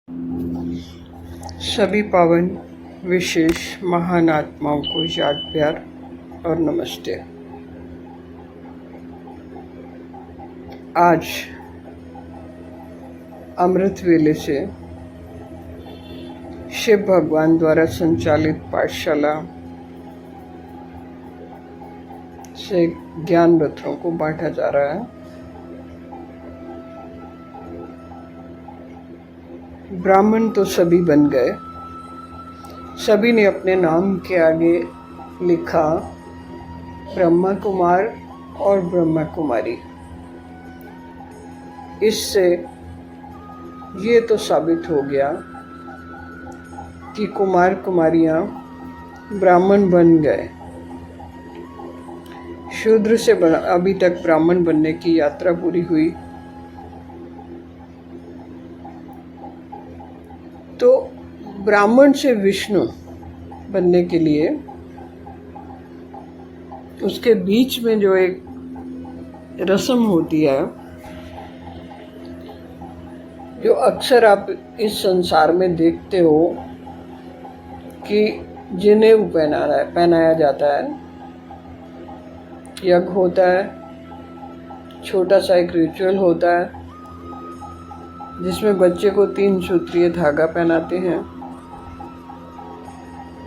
सभी पावन विशेष महान आत्माओं को याद प्यार और नमस्ते। आज अमृत वेले से शिव भगवान द्वारा संचालित पाठशाला से ज्ञान रत्नों को बांटा जा रहा है। ब्राह्मण तो सभी बन गए, सभी ने अपने नाम के आगे लिखा ब्रह्मा कुमार और ब्रह्मा कुमारी। इससे ये तो साबित हो गया कि कुमार कुमारियां ब्राह्मण बन गए। शूद्र से अभी तक ब्राह्मण बनने की यात्रा पूरी हुई। तो ब्राह्मण से विष्णु बनने के लिए उसके बीच में जो एक रस्म होती है, जो अक्सर आप इस संसार में देखते हो कि जनेऊ पहनाया जाता है, यज्ञ होता है, छोटा सा एक रिचुअल होता है जिसमें बच्चे को 3 सूत्रीय धागा पहनाते हैं।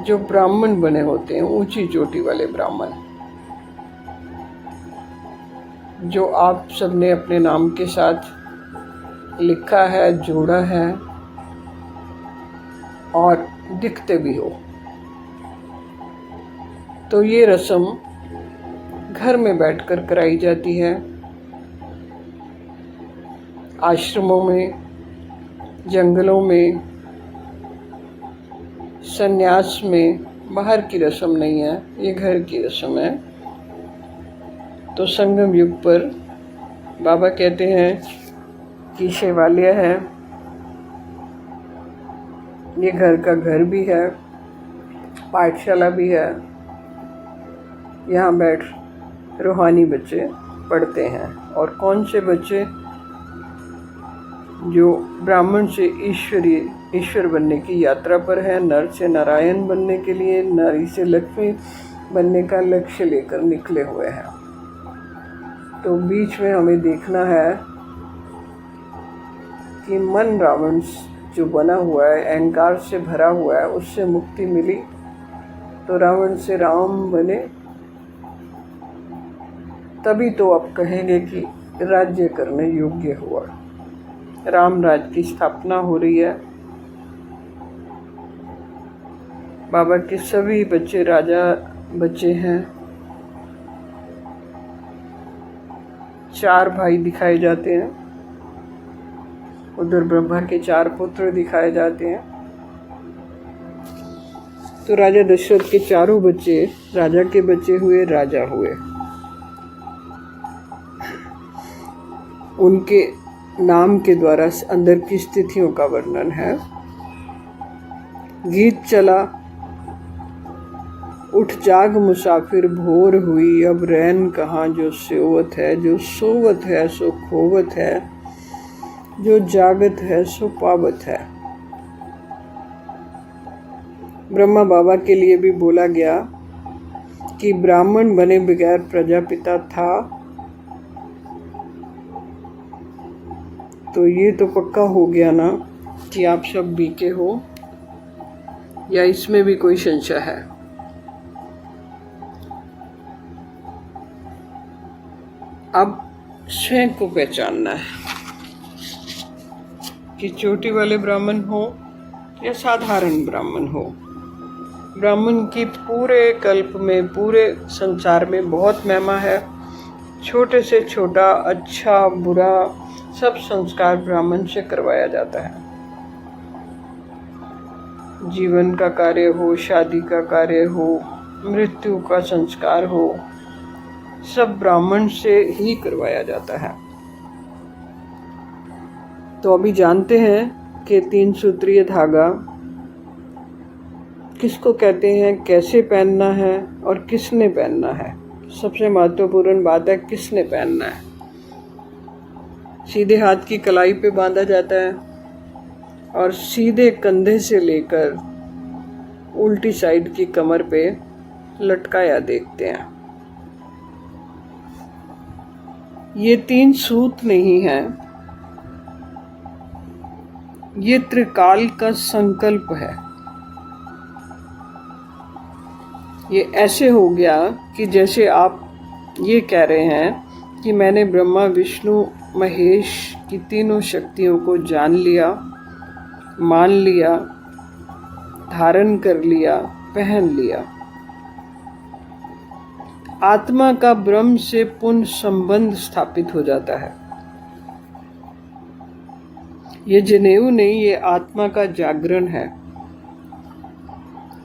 जो ब्राह्मण बने होते हैं, ऊंची चोटी वाले ब्राह्मण, जो आप सबने अपने नाम के साथ लिखा है, जोड़ा है और दिखते भी हो, तो ये रस्म घर में बैठकर कराई जाती है। आश्रमों में, जंगलों में, संन्यास में बाहर की रस्म नहीं है, ये घर की रस्म है। तो संगम युग पर बाबा कहते हैं कि शिवालय है, ये घर का घर भी है, पाठशाला भी है। यहाँ बैठ रूहानी बच्चे पढ़ते हैं। और कौन से बच्चे? जो ब्राह्मण से ईश्वर बनने की यात्रा पर है, नर से नारायण बनने के लिए, नारी से लक्ष्मी बनने का लक्ष्य लेकर निकले हुए हैं। तो बीच में हमें देखना है कि मन रावण जो बना हुआ है, अहंकार से भरा हुआ है, उससे मुक्ति मिली तो रावण से राम बने। तभी तो आप कहेंगे कि राज्य करने योग्य हुआ, राम राज्य की स्थापना हो रही है। बाबा के सभी बच्चे राजा बच्चे हैं। 4 भाई दिखाए जाते हैं, उधर ब्रह्मा के 4 पुत्र दिखाए जाते हैं। तो राजा दशरथ के 4 बच्चे राजा के बच्चे हुए, राजा हुए। उनके नाम के द्वारा अंदर की स्थितियों का वर्णन है। गीत चला, उठ जाग मुसाफिर भोर हुई, अब रैन कहाँ जो सोवत है, जो सोवत है सो खोवत है, जो जागत है सो पावत है। ब्रह्मा बाबा के लिए भी बोला गया कि ब्राह्मण बने बगैर प्रजापिता था। तो ये तो पक्का हो गया ना कि आप सब बीके हो, या इसमें भी कोई संशय है? अब स्वयं को पहचानना है कि चोटी वाले ब्राह्मण हो या साधारण ब्राह्मण हो। ब्राह्मण की पूरे कल्प में, पूरे संसार में बहुत महिमा है। छोटे से छोटा, अच्छा बुरा, सब संस्कार ब्राह्मण से करवाया जाता है। जीवन का कार्य हो, शादी का कार्य हो, मृत्यु का संस्कार हो, सब ब्राह्मण से ही करवाया जाता है। तो अभी जानते हैं कि 3 सूत्रीय धागा किसको कहते हैं, कैसे पहनना है और किसने पहनना है। सबसे महत्वपूर्ण बात है किसने पहनना है। सीधे हाथ की कलाई पे बांधा जाता है, और सीधे कंधे से लेकर उल्टी साइड की कमर पे लटकाया देखते हैं। ये 3 सूत नहीं है, ये त्रिकाल का संकल्प है। ये ऐसे हो गया कि जैसे आप ये कह रहे हैं कि मैंने ब्रह्मा विष्णु महेश की तीनों शक्तियों को जान लिया, मान लिया, धारण कर लिया, पहन लिया। आत्मा का ब्रह्म से पुनः संबंध स्थापित हो जाता है। ये जनेऊ नहीं, ये आत्मा का जागरण है,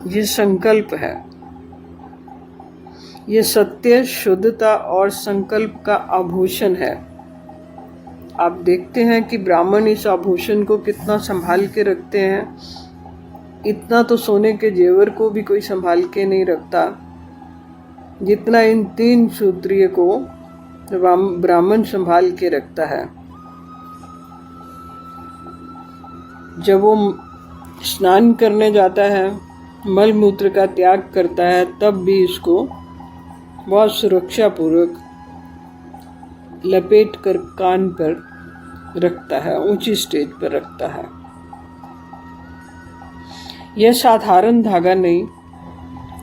ये संकल्प है, ये सत्य, शुद्धता और संकल्प का आभूषण है। आप देखते हैं कि ब्राह्मण इस आभूषण को कितना संभाल के रखते हैं। इतना तो सोने के जेवर को भी कोई संभाल के नहीं रखता जितना इन 3 सूत्रीय को ब्राह्मण संभाल के रखता है। जब वो स्नान करने जाता है, मल मूत्र का त्याग करता है, तब भी इसको बहुत सुरक्षा पूर्वक लपेट कर कान पर रखता है, ऊंची स्टेज पर रखता है। यह साधारण धागा नहीं,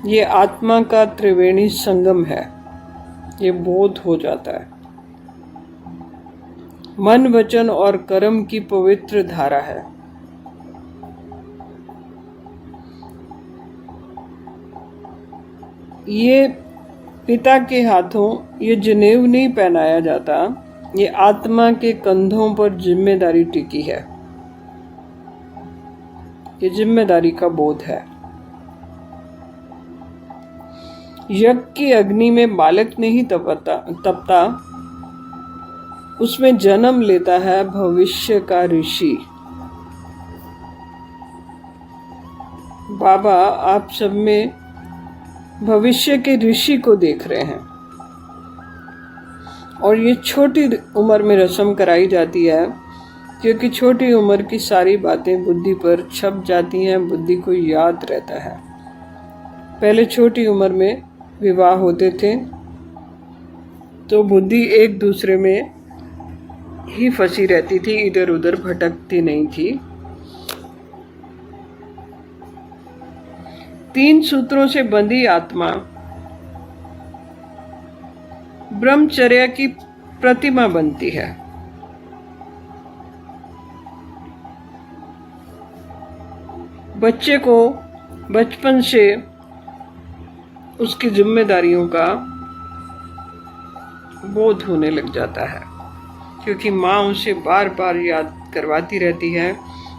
ये आत्मा का त्रिवेणी संगम है। ये बोध हो जाता है। मन, वचन और कर्म की पवित्र धारा है। ये पिता के हाथों ये जनेऊ नहीं पहनाया जाता, ये आत्मा के कंधों पर जिम्मेदारी टिकी है। ये जिम्मेदारी का बोध है। यज्ञ की अग्नि में बालक नहीं तपता, उसमें जन्म लेता है भविष्य का ऋषि। बाबा आप सब में भविष्य के ऋषि को देख रहे हैं, और ये छोटी उम्र में रस्म कराई जाती है क्योंकि छोटी उम्र की सारी बातें बुद्धि पर छप जाती हैं, बुद्धि को याद रहता है। पहले छोटी उम्र में विवाह होते थे तो बुद्धि एक दूसरे में ही फंसी रहती थी, इधर उधर भटकती नहीं थी। 3 सूत्रों से बंधी आत्मा ब्रह्मचर्य की प्रतिमा बनती है। बच्चे को बचपन से उसकी जिम्मेदारियों का बोध होने लग जाता है, क्योंकि माँ उसे बार बार याद करवाती रहती है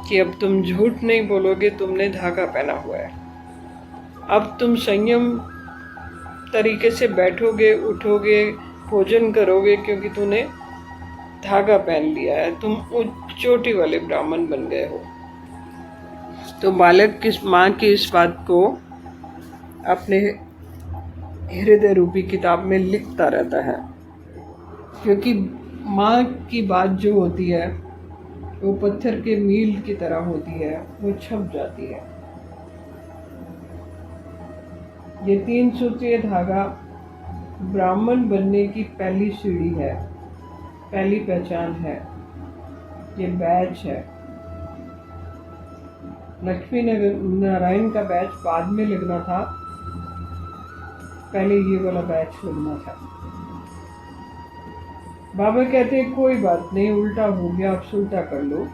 कि अब तुम झूठ नहीं बोलोगे, तुमने धागा पहना हुआ है। अब तुम संयम तरीके से बैठोगे, उठोगे, भोजन करोगे, क्योंकि तूने धागा पहन लिया है, तुम चोटी वाले ब्राह्मण बन गए हो। तो बालक किस माँ की इस बात को अपने हृदय रूपी किताब में लिखता रहता है, क्योंकि माँ की बात जो होती है वो पत्थर के मील की तरह होती है, वो छप जाती है। ये 3 सूत्रीय धागा ब्राह्मण बनने की पहली सीढ़ी है, पहली पहचान है, ये बैच है। लक्ष्मी नारायण का बैच बाद में लगना था, पहले ये वाला बैच लगना था। बाबा कहते हैं कोई बात नहीं, उल्टा हो गया, आप सुलटा कर लो।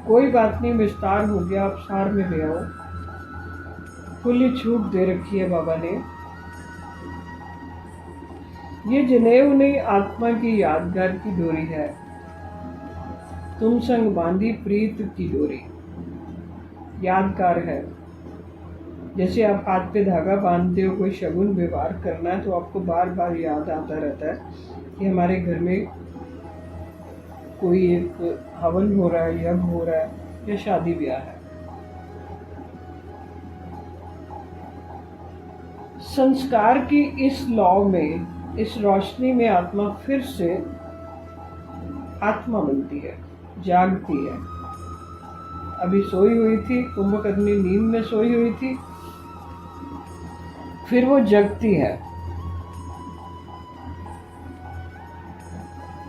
कोई बात नहीं, विस्तार हो गया, आप सार में ले आओ। खुली छूट दे रखी है बाबा ने। ये जनेऊ नहीं, आत्मा की यादगार की डोरी है। तुम संग बांधी प्रीत की डोरी यादगार है। जैसे आप हाथ पे धागा बांधते हो, कोई शगुन व्यवहार करना है, तो आपको बार बार याद आता रहता है कि हमारे घर में कोई एक हवन हो रहा है, यज्ञ हो रहा है, या शादी ब्याह है। संस्कार की इस लौ में, इस रोशनी में आत्मा फिर से आत्मा बनती है, जागती है। अभी सोई हुई थी, कुंभकर्णी नींद में सोई हुई थी, फिर वो जगती है।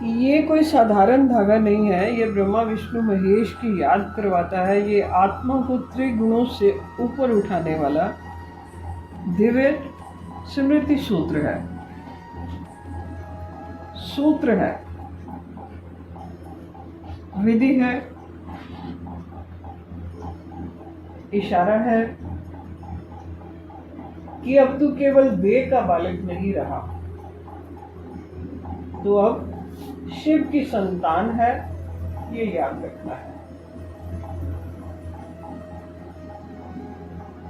ये कोई साधारण धागा नहीं है, ये ब्रह्मा विष्णु महेश की याद करवाता है। ये आत्मा को त्रिगुणों से ऊपर उठाने वाला दिव्य स्मृति सूत्र है। सूत्र है, विधि है, इशारा है कि अब तू केवल देह का बालक नहीं रहा, तो अब शिव की संतान है, ये याद रखना है।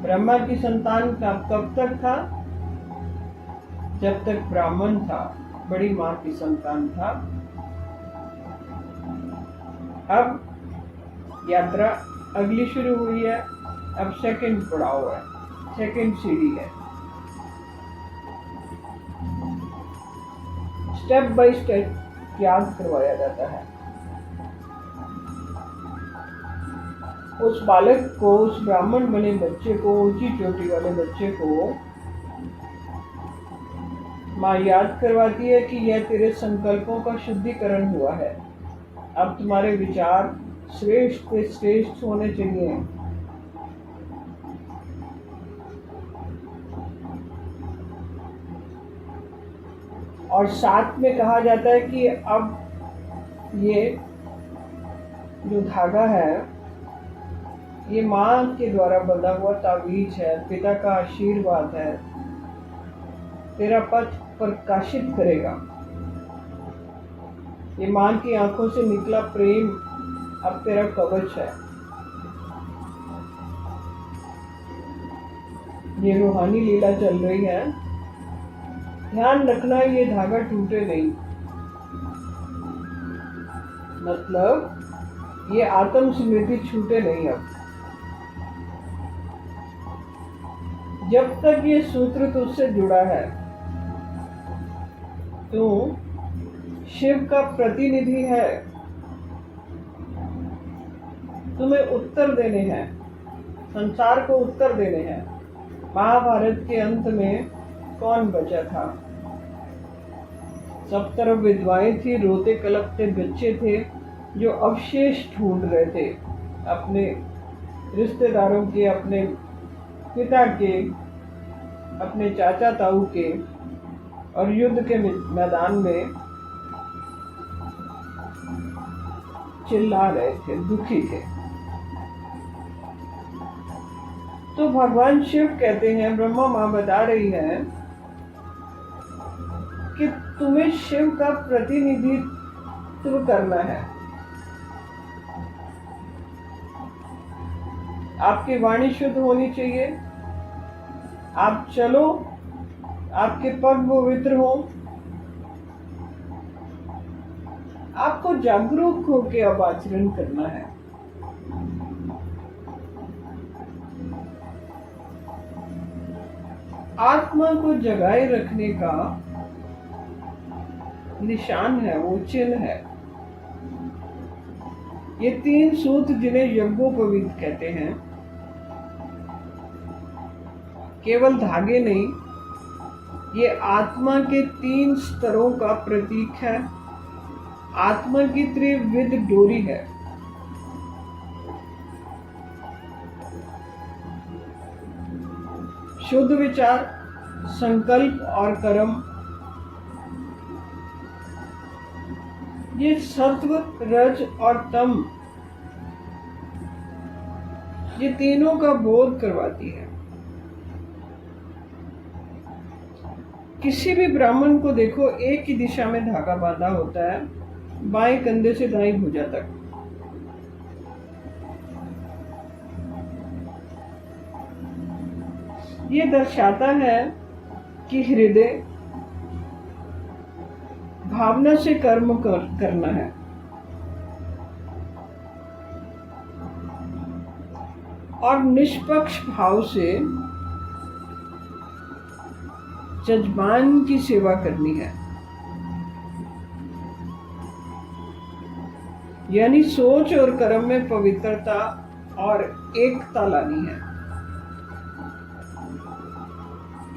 ब्रह्मा की संतान कब तक था? जब तक ब्राह्मण था, बड़ी मां की संतान था। अब यात्रा अगली शुरू हुई है, अब सेकंड पड़ाव है, सेकंड सीढ़ी है। स्टेप बाय स्टेप याद करवाया जाता है। उस बालक को, उस ब्राह्मण बने बच्चे को, ऊंची चोटी वाले बच्चे को माँ याद करवाती है कि यह तेरे संकल्पों का शुद्धिकरण हुआ है। अब तुम्हारे विचार श्रेष्ठ से श्रेष्ठ होने चाहिए। और साथ में कहा जाता है कि अब ये जो धागा है, ये माँ के द्वारा बंधा हुआ तावीज है, पिता का आशीर्वाद है, तेरा पथ प्रकाशित करेगा। ये माँ की आंखों से निकला प्रेम अब तेरा कवच है। ये रूहानी लीला चल रही है, ध्यान रखना ये धागा टूटे नहीं। मतलब ये आत्म स्मृति छूटे नहीं। अब जब तक ये सूत्र तुझसे जुड़ा है, तू शिव का प्रतिनिधि है, तुम्हें उत्तर देने हैं, संसार को उत्तर देने हैं। महाभारत के अंत में कौन बचा था? सब तरफ विधवाएं थी, रोते कलपते बच्चे थे जो अवशेष ढूंढ रहे थे अपने रिश्तेदारों के, अपने पिता के, अपने चाचा ताऊ के, और युद्ध के मैदान में चिल्ला रहे थे, दुखी थे। तो भगवान शिव कहते हैं, ब्रह्मा माँ बता रही है कि तुम्हें शिव का प्रतिनिधित्व करना है। आपकी वाणी शुद्ध होनी चाहिए। आप चलो, आपके पग पवित्र हो। आपको जागरूक होकर अब आचरण करना है। आत्मा को जगाए रखने का निशान है, वो चिन्ह है। ये 3 सूत्र जिन्हें यज्ञोपवीत कहते हैं, केवल धागे नहीं, ये आत्मा के 3 स्तरों का प्रतीक है। आत्मा की त्रिविध डोरी है। शुद्ध विचार, संकल्प और कर्म, ये सत्व, रज और तम, ये तीनों का बोध करवाती है। किसी भी ब्राह्मण को देखो, एक ही दिशा में धागा बांधा होता है, बाएं कंधे से दाईं भुजा तक। ये दर्शाता है कि हृदय भावना से कर्म करना है। और निष्पक्ष भाव से जजमान की सेवा करनी है। यानी सोच और कर्म में पवित्रता और एकता लानी है।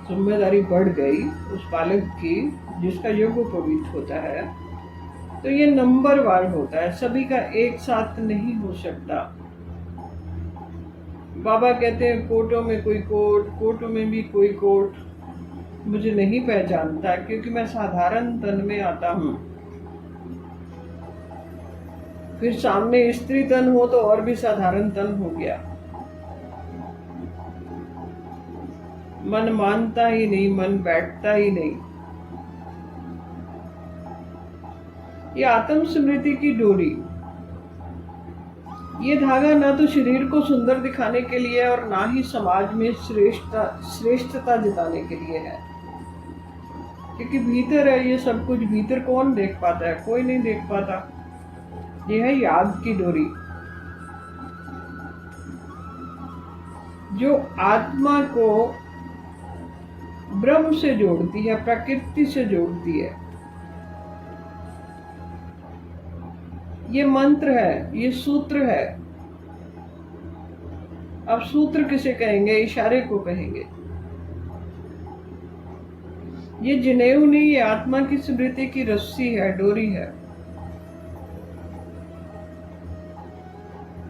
जिम्मेदारी बढ़ गई उस बालक की जिसका यज्ञोपवीत होता है, तो ये नंबरवार होता है, सभी का एक साथ नहीं हो सकता। बाबा कहते हैं कोटों में कोई कोट, कोटों में भी कोई कोट मुझे नहीं पहचानता, क्योंकि मैं साधारण तन में आता हूँ। फिर सामने स्त्री तन हो तो और भी साधारण तन हो गया। मन मानता ही नहीं, मन बैठता ही नहीं। ये आत्म स्मृति की डोरी, ये धागा ना तो शरीर को सुंदर दिखाने के लिए और ना ही समाज में श्रेष्ठता जताने के लिए है, क्योंकि भीतर है ये सब कुछ। भीतर कौन देख पाता है? कोई नहीं देख पाता। ये है याद की डोरी जो आत्मा को ब्रह्म से जोड़ती है, प्रकृति से जोड़ती है। ये मंत्र है, ये सूत्र है। अब सूत्र किसे कहेंगे? इशारे को कहेंगे। ये जनेऊ नहीं, ये आत्मा की स्मृति की रस्सी है, डोरी है।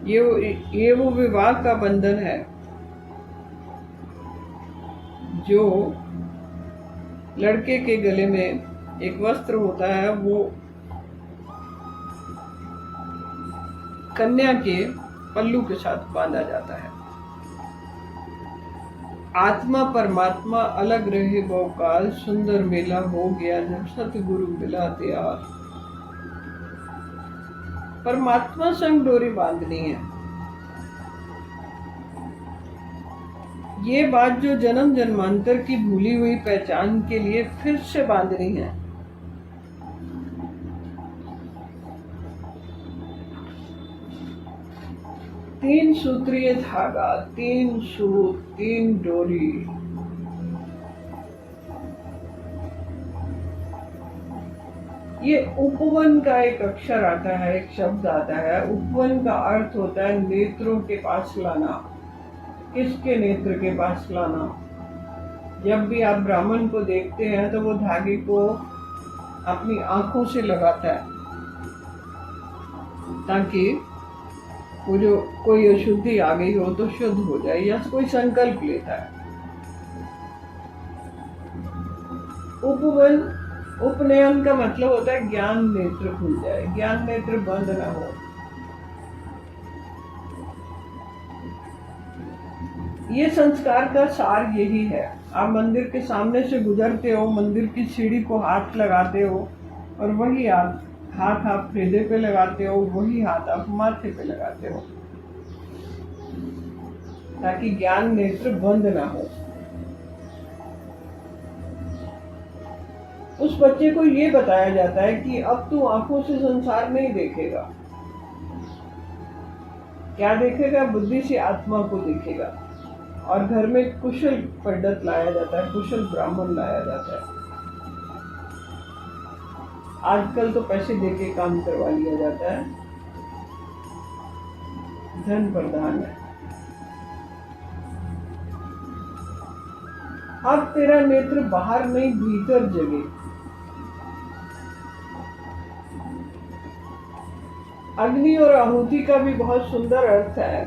ये वो विवाह का बंधन है जो लड़के के गले में एक वस्त्र होता है, वो कन्या के पल्लू के साथ बांधा जाता है। आत्मा परमात्मा अलग रहे बहुकाल, सुंदर मेला हो गया जब सतगुरु मिला तैयार। परमात्मा संग डोरी बांधनी है। ये बात जो जन्म जन्मांतर की भूली हुई पहचान के लिए फिर से बांधनी है। तीन सूत्रीय धागा, तीन सूत, तीन डोरी। ये उपवन का एक अक्षर आता है, एक शब्द आता है। उपवन का अर्थ होता है नेत्रों के पास लाना। किसके नेत्र के पास लाना? जब भी आप ब्राह्मण को देखते हैं तो वो धागे को अपनी आंखों से लगाता है, ताकि वो जो कोई अशुद्धि आ गई हो तो शुद्ध हो जाए, या कोई संकल्प लेता है। उपवन, उपनयन का मतलब होता है ज्ञान नेत्र खुल जाए, ज्ञान नेत्र बंद ना हो। ये संस्कार का सार यही है। आप मंदिर के सामने से गुजरते हो, मंदिर की सीढ़ी को हाथ लगाते हो, और वही हाथ आप हृदय पे लगाते हो, वही हाथ आप माथे पे लगाते हो, ताकि ज्ञान नेत्र बंद ना हो। उस बच्चे को ये बताया जाता है कि अब तू आंखों से संसार नहीं देखेगा। क्या देखेगा? बुद्धि से आत्मा को देखेगा। और घर में कुशल पंडित लाया जाता है, कुशल ब्राह्मण लाया जाता है। आजकल तो पैसे देके काम करवा लिया जाता है, धन प्रधान है। अब तेरा नेत्र बाहर नहीं, भीतर जगे। अग्नि और आहुति का भी बहुत सुंदर अर्थ है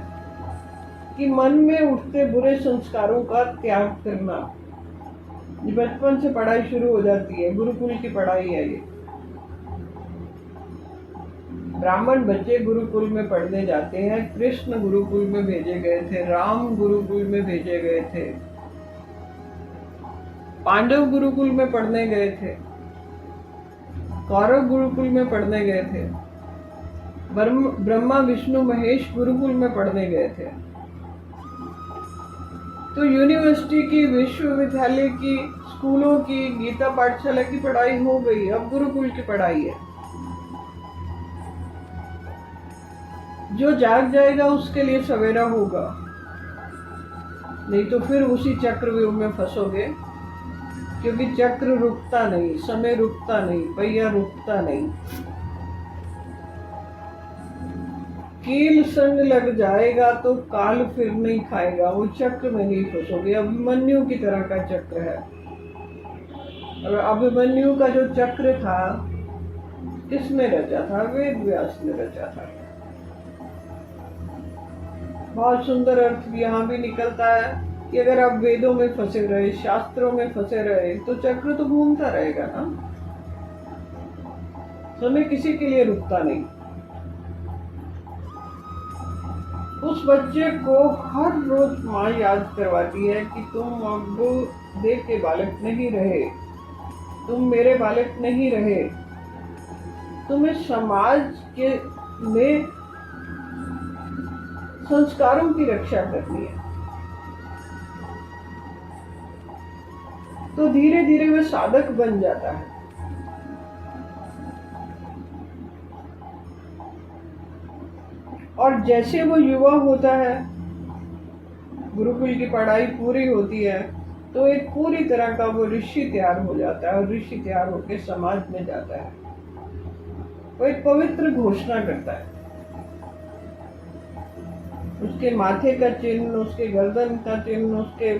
कि मन में उठते बुरे संस्कारों का त्याग करना। ये बचपन से पढ़ाई शुरू हो जाती है, गुरुकुल की पढ़ाई है ये। ब्राह्मण बच्चे गुरुकुल में पढ़ने जाते हैं। कृष्ण गुरुकुल में भेजे गए थे, राम गुरुकुल में भेजे गए थे, पांडव गुरुकुल में पढ़ने गए थे, कौरव गुरुकुल में पढ़ने गए थे, ब्रह्मा विष्णु महेश गुरुकुल में पढ़ने गए थे। तो यूनिवर्सिटी की, विश्वविद्यालय की, स्कूलों की, गीता पाठशाला की पढ़ाई हो गई, अब गुरुकुल की पढ़ाई है। जो जाग जाएगा उसके लिए सवेरा होगा, नहीं तो फिर उसी चक्रव्यूह में फंसोगे, क्योंकि चक्र रुकता नहीं, समय रुकता नहीं, पहिया रुकता नहीं। कील संग लग जाएगा तो काल फिर नहीं खाएगा, वो चक्र में नहीं फंसोगे। अभिमन्यु की तरह का चक्र है। और अभिमन्यु का जो चक्र था किसने रचा था? वेद व्यास ने रचा था। बहुत सुंदर अर्थ भी यहाँ भी निकलता है कि अगर आप वेदों में फंसे रहे, शास्त्रों में फंसे रहे, तो चक्र तो घूमता रहेगा ना, समय किसी के लिए रुकता नहीं। उस बच्चे को हर रोज माँ याद करवाती है कि तुम अब देह के बालक नहीं रहे, तुम मेरे बालक नहीं रहे, तुम्हें समाज के में संस्कारों की रक्षा करनी है। तो धीरे धीरे वह साधक बन जाता है। और जैसे वो युवा होता है, गुरुकुल की पढ़ाई पूरी होती है, तो एक पूरी तरह का वो ऋषि तैयार हो जाता है। और ऋषि तैयार होकर समाज में जाता है, वो एक पवित्र घोषणा करता है। उसके माथे का चिन्ह, उसके गर्दन का चिन्ह, उसके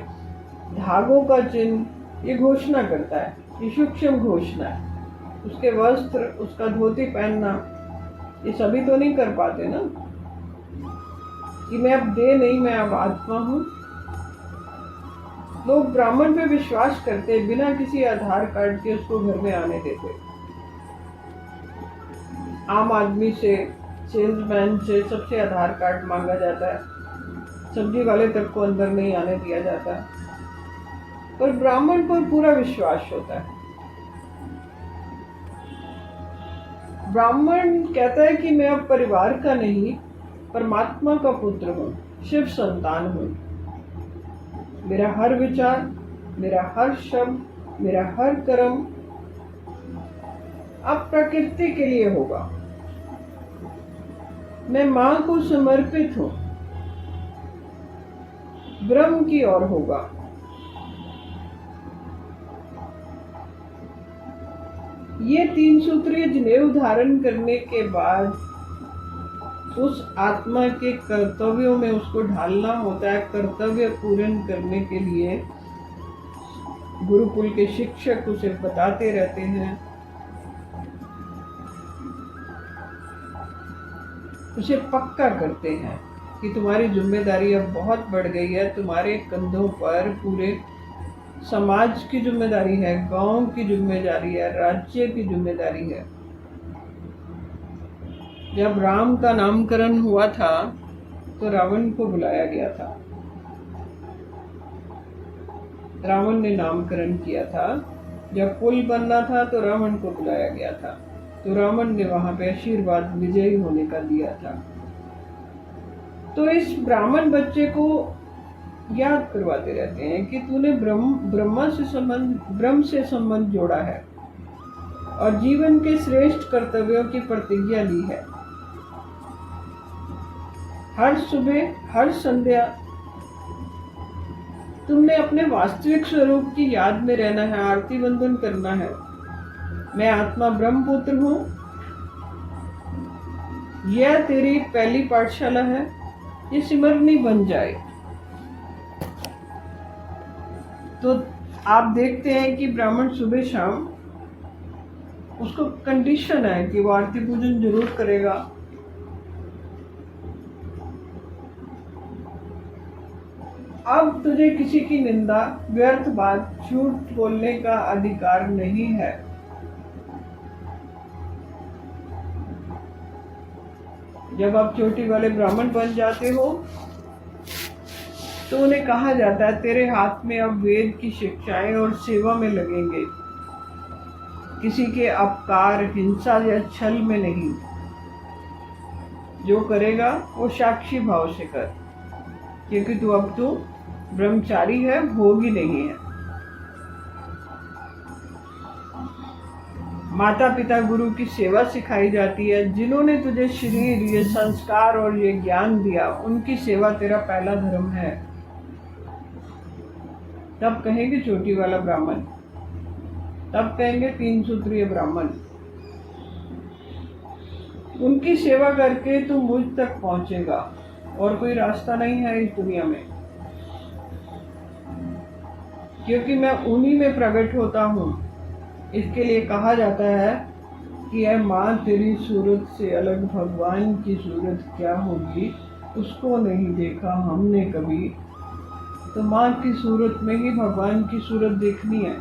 धागों का चिन्ह, ये घोषणा करता है। ये सूक्ष्म घोषणा है। उसके वस्त्र, उसका धोती पहनना, ये सभी तो नहीं कर पाते ना कि मैं अब देह नहीं, मैं अब आत्मा हूं। लोग ब्राह्मण पे विश्वास करते, बिना किसी आधार कार्ड के उसको घर में आने देते। आम आदमी से, सेल्समैन से सबसे आधार कार्ड मांगा जाता है, सब्जी वाले तक को अंदर नहीं आने दिया जाता। पर ब्राह्मण पर पूरा विश्वास होता है। ब्राह्मण कहता है कि मैं अब परिवार का नहीं, परमात्मा का पुत्र हूँ, शिव संतान हूँ। मेरा हर विचार, मेरा हर शब्द, मेरा हर कर्म अब प्रकृति के लिए होगा। मैं मां को समर्पित हूँ, ब्रह्म की ओर होगा। ये 3 सूत्रीय जनेऊ धारण करने के बाद उस आत्मा के कर्तव्यों में उसको ढालना होता है। कर्तव्य पूर्ण करने के लिए गुरुकुल के शिक्षक उसे बताते रहते हैं, उसे पक्का करते हैं कि तुम्हारी जिम्मेदारी अब बहुत बढ़ गई है। तुम्हारे कंधों पर पूरे समाज की जिम्मेदारी है, गांव की जिम्मेदारी है, राज्य की जिम्मेदारी है। जब राम का नामकरण हुआ था तो रावण को बुलाया गया था। रावण ने नामकरण किया था। जब पुल बनना था तो रावण को बुलाया गया था, तो रावण ने वहां पे आशीर्वाद विजयी होने का दिया था। तो इस ब्राह्मण बच्चे को याद करवाते रहते हैं कि तूने ब्रह्म से संबंध जोड़ा है और जीवन के श्रेष्ठ कर्तव्यों की प्रतिज्ञा ली है। हर सुबह, हर संध्या तुमने अपने वास्तविक स्वरूप की याद में रहना है, आरती वंदन करना है। मैं आत्मा ब्रह्मपुत्र हूँ। यह तेरी पहली पाठशाला है, ये सिमरनी बन जाए। तो आप देखते हैं कि ब्राह्मण सुबह शाम, उसको कंडीशन है कि वो आरती पूजन जरूर करेगा। अब तुझे किसी की निंदा, व्यर्थ बात, झूठ बोलने का अधिकार नहीं है। जब आप चोटी वाले ब्राह्मण बन जाते हो तो उन्हें कहा जाता है तेरे हाथ में अब वेद की शिक्षाएं और सेवा में लगेंगे, किसी के अपकार, हिंसा या छल में नहीं। जो करेगा वो साक्षी भाव से कर, क्योंकि तू अब तो ब्रह्मचारी है, भोगी नहीं है। माता पिता गुरु की सेवा सिखाई जाती है। जिन्होंने तुझे शरीर, ये संस्कार और ये ज्ञान दिया, उनकी सेवा तेरा पहला धर्म है। तब कहेंगे चोटी वाला ब्राह्मण, तब कहेंगे 3 सूत्रीय ब्राह्मण। उनकी सेवा करके तू मुझ तक पहुंचेगा, और कोई रास्ता नहीं है इस दुनिया में, क्योंकि मैं उन्हीं में प्रकट होता हूँ। इसके लिए कहा जाता है कि ऐ माँ, तेरी सूरत से अलग भगवान की सूरत क्या होगी, उसको नहीं देखा हमने कभी। तो माँ की सूरत में ही भगवान की सूरत देखनी है।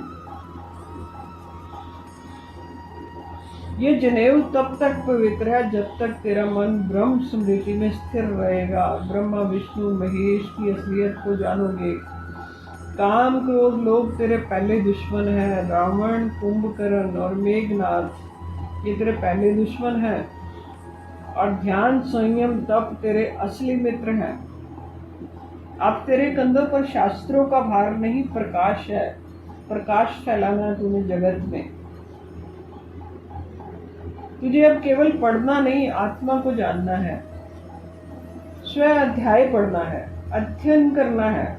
ये जनेऊ तब तक पवित्र है जब तक तेरा मन ब्रह्म स्मृति में स्थिर रहेगा। ब्रह्मा विष्णु महेश की असलियत को जानोगे। काम क्रोध लोभ तेरे पहले दुश्मन है। रावण, कुंभकर्ण और मेघनाथ ये तेरे पहले दुश्मन है, और ध्यान, संयम, तप तेरे असली मित्र हैं। अब तेरे कंधों पर शास्त्रों का भार नहीं, प्रकाश है। प्रकाश फैलाना है तूने जगत में। तुझे अब केवल पढ़ना नहीं, आत्मा को जानना है। स्वयं अध्याय पढ़ना है, अध्ययन करना है।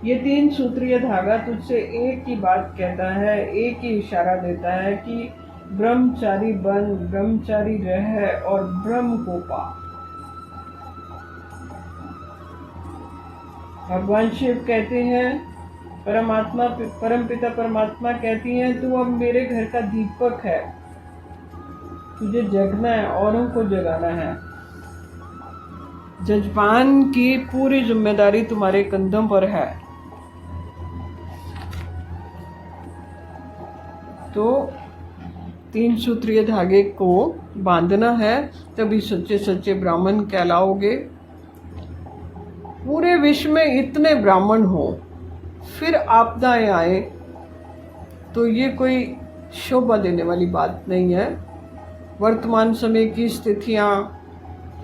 ये 3 सूत्रीय धागा तुझसे एक ही बात कहता है, एक ही इशारा देता है कि ब्रह्मचारी बन, ब्रह्मचारी रह और ब्रह्म को पा। भगवान शिव कहते हैं, परमात्मा, परमपिता परमात्मा कहती हैं, तू अब मेरे घर का दीपक है। तुझे जगना है, औरों को जगाना है। जजमान की पूरी जिम्मेदारी तुम्हारे कंधों पर है। तो 3 सूत्रीय धागे को बांधना है, तभी सच्चे सच्चे ब्राह्मण कहलाओगे। पूरे विश्व में इतने ब्राह्मण हो, फिर आपदाएं आए तो ये कोई शोभा देने वाली बात नहीं है। वर्तमान समय की स्थितियाँ,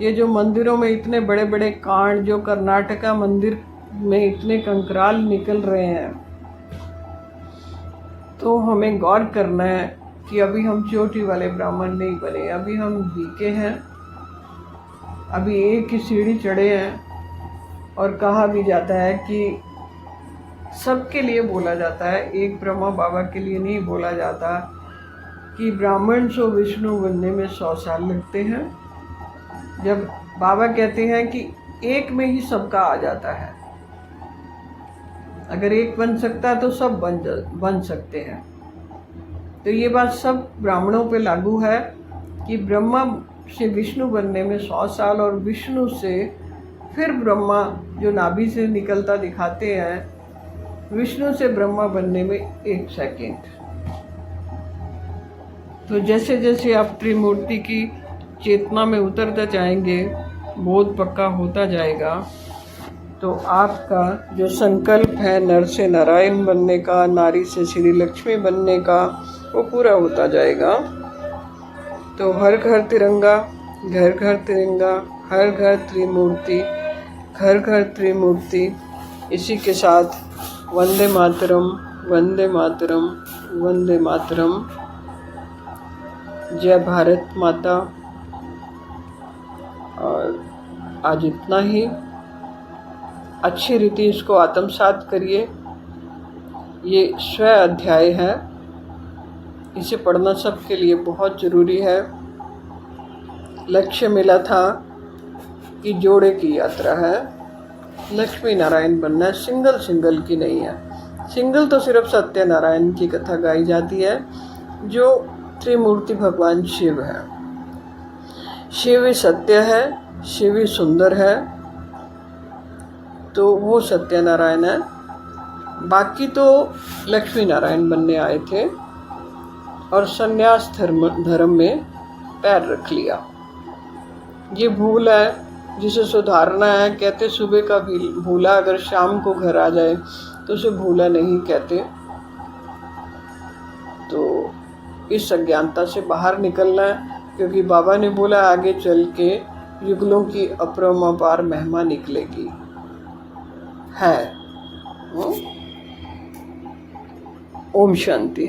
ये जो मंदिरों में इतने बड़े बड़े कांड, जो कर्नाटका मंदिर में इतने कंकराल निकल रहे हैं, तो हमें गौर करना है कि अभी हम चोटी वाले ब्राह्मण नहीं बने, अभी हम बीके हैं, अभी एक ही सीढ़ी चढ़े हैं। और कहा भी जाता है कि सबके लिए बोला जाता है, एक ब्रह्मा बाबा के लिए नहीं बोला जाता कि ब्राह्मण सो विष्णु बनने में 100 साल लगते हैं। जब बाबा कहते हैं कि एक में ही सबका आ जाता है, अगर एक बन सकता तो सब बन सकते हैं। तो ये बात सब ब्राह्मणों पे लागू है कि ब्रह्मा से विष्णु बनने में 100 साल, और विष्णु से फिर ब्रह्मा जो नाभि से निकलता दिखाते हैं, विष्णु से ब्रह्मा बनने में 1 सेकेंड। तो जैसे जैसे आप त्रिमूर्ति की चेतना में उतरते जाएंगे, बोध पक्का होता जाएगा, तो आपका जो संकल्प है नर से नारायण बनने का, नारी से श्री लक्ष्मी बनने का, वो पूरा होता जाएगा। तो हर घर तिरंगा, घर घर तिरंगा, हर घर त्रिमूर्ति, घर घर त्रिमूर्ति। इसी के साथ वंदे मातरम, वंदे मातरम, वंदे मातरम। जय भारत माता। और आज इतना ही। अच्छी रीति इसको आत्मसात करिए। ये स्व अध्याय है, इसे पढ़ना सबके लिए बहुत ज़रूरी है। लक्ष्य मिला था कि जोड़े की यात्रा है, लक्ष्मी नारायण बनना है, सिंगल की नहीं है। सिंगल तो सिर्फ सत्यनारायण की कथा गाई जाती है, जो त्रिमूर्ति भगवान शिव है। शिव ही सत्य है, शिव ही सुंदर है, तो वो सत्यनारायण है। बाकी तो लक्ष्मी नारायण बनने आए थे और संन्यास धर्म में पैर रख लिया। ये भूल है जिसे सुधारना है। कहते सुबह का भूला अगर शाम को घर आ जाए तो उसे भूला नहीं कहते। तो इस अज्ञानता से बाहर निकलना है, क्योंकि बाबा ने बोला आगे चल के युगलों की अपरंपार महिमा निकलेगी है। ओम शांति।